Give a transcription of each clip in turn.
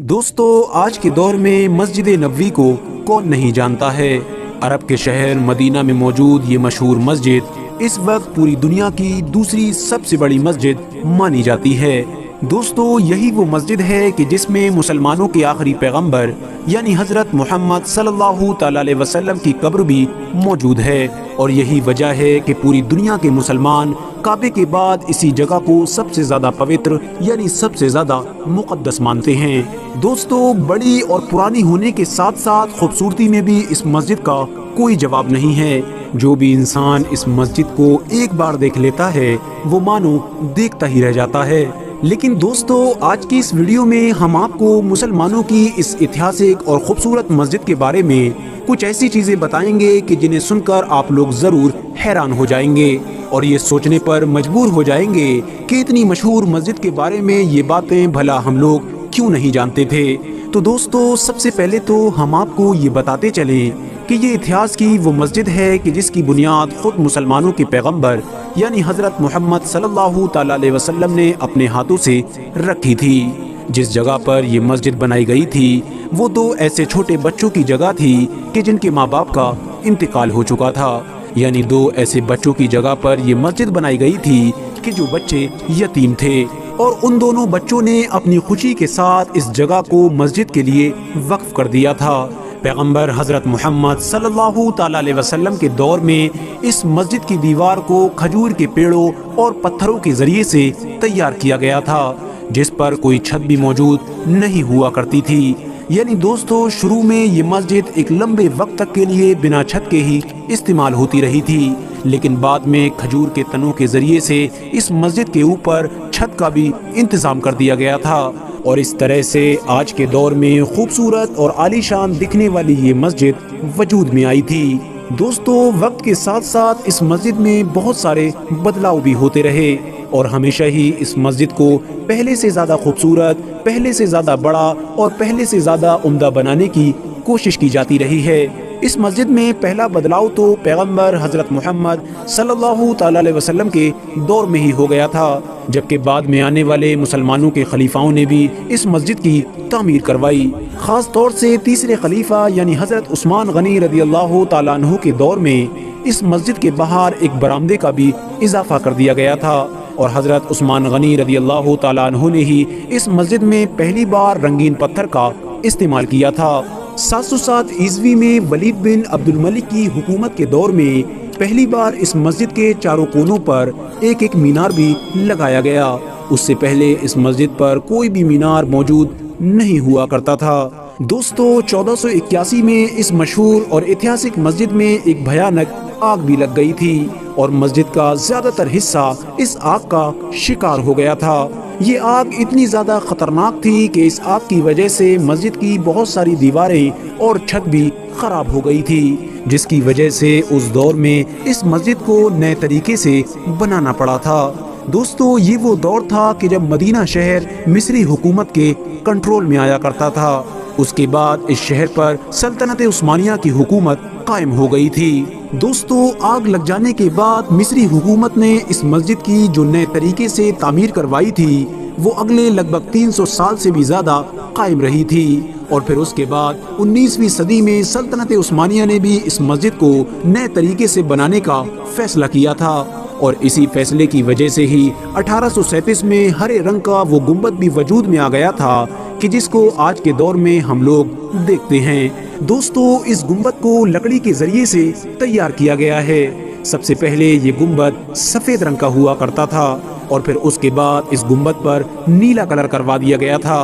دوستو آج کے دور میں مسجد نبوی کو کون نہیں جانتا ہے۔ عرب کے شہر مدینہ میں موجود یہ مشہور مسجد اس وقت پوری دنیا کی دوسری سب سے بڑی مسجد مانی جاتی ہے۔ دوستو یہی وہ مسجد ہے کہ جس میں مسلمانوں کے آخری پیغمبر یعنی حضرت محمد صلی اللہ تعالی علیہ وسلم کی قبر بھی موجود ہے، اور یہی وجہ ہے کہ پوری دنیا کے مسلمان کعبے کے بعد اسی جگہ کو سب سے زیادہ پوتر یعنی سب سے زیادہ مقدس مانتے ہیں۔ دوستو بڑی اور پرانی ہونے کے ساتھ ساتھ خوبصورتی میں بھی اس مسجد کا کوئی جواب نہیں ہے۔ جو بھی انسان اس مسجد کو ایک بار دیکھ لیتا ہے وہ مانو دیکھتا ہی رہ جاتا ہے۔ لیکن دوستو آج کی اس ویڈیو میں ہم آپ کو مسلمانوں کی اس ایتہاسک اور خوبصورت مسجد کے بارے میں کچھ ایسی چیزیں بتائیں گے کہ جنہیں سن کر آپ لوگ ضرور حیران ہو جائیں گے اور یہ سوچنے پر مجبور ہو جائیں گے کہ اتنی مشہور مسجد کے بارے میں یہ باتیں بھلا ہم لوگ کیوں نہیں جانتے تھے۔ تو دوستو سب سے پہلے تو ہم آپ کو یہ بتاتے چلیں کہ یہ اتہاس کی وہ مسجد ہے کہ جس کی بنیاد خود مسلمانوں کے پیغمبر یعنی حضرت محمد صلی اللہ تعالی علیہ وسلم نے اپنے ہاتھوں سے رکھی تھی۔ جس جگہ پر یہ مسجد بنائی گئی تھی وہ دو ایسے چھوٹے بچوں کی جگہ تھی کہ جن کے ماں باپ کا انتقال ہو چکا تھا، یعنی دو ایسے بچوں کی جگہ پر یہ مسجد بنائی گئی تھی کہ جو بچے یتیم تھے، اور ان دونوں بچوں نے اپنی خوشی کے ساتھ اس جگہ کو مسجد کے لیے وقف کر دیا تھا۔ پیغمبر حضرت محمد صلی اللہ تعالی علیہ وسلم کے دور میں اس مسجد کی دیوار کو کھجور کے پیڑوں اور پتھروں کے ذریعے سے تیار کیا گیا تھا، جس پر کوئی چھت بھی موجود نہیں ہوا کرتی تھی۔ یعنی دوستو شروع میں یہ مسجد ایک لمبے وقت تک کے لیے بنا چھت کے ہی استعمال ہوتی رہی تھی، لیکن بعد میں کھجور کے تنوں کے ذریعے سے اس مسجد کے اوپر چھت کا بھی انتظام کر دیا گیا تھا، اور اس طرح سے آج کے دور میں خوبصورت اور عالیشان دکھنے والی یہ مسجد وجود میں آئی تھی۔ دوستو وقت کے ساتھ ساتھ اس مسجد میں بہت سارے بدلاؤ بھی ہوتے رہے، اور ہمیشہ ہی اس مسجد کو پہلے سے زیادہ خوبصورت، پہلے سے زیادہ بڑا اور پہلے سے زیادہ عمدہ بنانے کی کوشش کی جاتی رہی ہے۔ اس مسجد میں پہلا بدلاؤ تو پیغمبر حضرت محمد صلی اللہ تعالی علیہ وسلم کے دور میں ہی ہو گیا تھا، جبکہ بعد میں آنے والے مسلمانوں کے خلیفاؤں نے بھی اس مسجد کی تعمیر کروائی۔ خاص طور سے تیسرے خلیفہ یعنی حضرت عثمان غنی رضی اللہ تعالیٰ عنہ کے دور میں اس مسجد کے باہر ایک برآمدے کا بھی اضافہ کر دیا گیا تھا، اور حضرت عثمان غنی رضی اللہ تعالیٰ عنہ نے ہی اس مسجد میں پہلی بار رنگین پتھر کا استعمال کیا تھا۔ 707 عیسوی میں ولید بن عبد الملک کی حکومت کے دور میں پہلی بار اس مسجد کے چاروں کونوں پر ایک ایک مینار بھی لگایا گیا۔ اس سے پہلے اس مسجد پر کوئی بھی مینار موجود نہیں ہوا کرتا تھا۔ دوستو 1481 میں اس مشہور اور ایتہاسک مسجد میں ایک بھیانک آگ بھی لگ گئی تھی، اور مسجد کا زیادہ تر حصہ اس آگ کا شکار ہو گیا تھا۔ یہ آگ اتنی زیادہ خطرناک تھی کہ اس آگ کی وجہ سے مسجد کی بہت ساری دیواریں اور چھت بھی خراب ہو گئی تھی، جس کی وجہ سے اس دور میں اس مسجد کو نئے طریقے سے بنانا پڑا تھا۔ دوستو یہ وہ دور تھا کہ جب مدینہ شہر مصری حکومت کے کنٹرول میں آیا کرتا تھا۔ اس کے بعد اس شہر پر سلطنت عثمانیہ کی حکومت قائم ہو گئی تھی۔ دوستو آگ لگ جانے کے بعد مصری حکومت نے اس مسجد کی جو نئے طریقے سے تعمیر کروائی تھی وہ اگلے لگ بھگ 300 سال سے بھی زیادہ قائم رہی تھی، اور پھر اس کے بعد 19ویں صدی میں سلطنت عثمانیہ نے بھی اس مسجد کو نئے طریقے سے بنانے کا فیصلہ کیا تھا، اور اسی فیصلے کی وجہ سے ہی 1837 میں ہرے رنگ کا وہ گنبد بھی وجود میں آ گیا تھا کہ جس کو آج کے دور میں ہم لوگ دیکھتے ہیں۔ دوستو اس گنبد کو لکڑی کے ذریعے سے تیار کیا گیا ہے۔ سب سے پہلے یہ گنبد سفید رنگ کا ہوا کرتا تھا، اور پھر اس کے بعد اس گنبد پر نیلا کلر کروا دیا گیا تھا۔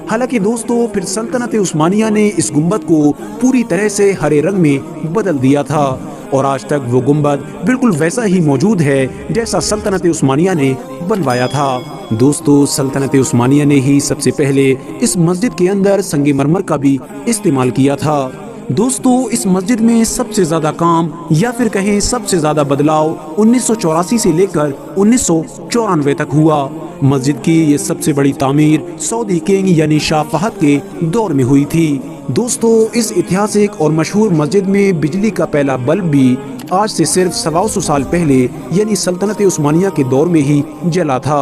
حالانکہ دوستو پھر سلطنت عثمانیہ نے اس گنبد کو پوری طرح سے ہرے رنگ میں بدل دیا تھا، اور آج تک وہ گنبد بالکل ویسا ہی موجود ہے جیسا سلطنت عثمانیہ نے بنوایا تھا۔ دوستو سلطنت عثمانیہ نے ہی سب سے پہلے اس مسجد کے اندر سنگ مرمر کا بھی استعمال کیا تھا۔ دوستو اس مسجد میں سب سے زیادہ کام یا پھر کہیں سب سے زیادہ بدلاؤ 1984 سے لے کر 1994 تک ہوا۔ مسجد کی یہ سب سے بڑی تعمیر سعودی کنگ یعنی شاہ فہد کے دور میں ہوئی تھی۔ دوستو اس ایتہاسک اور مشہور مسجد میں بجلی کا پہلا بلب بھی آج سے صرف 125 سال پہلے یعنی سلطنت عثمانیہ کے دور میں ہی جلا تھا۔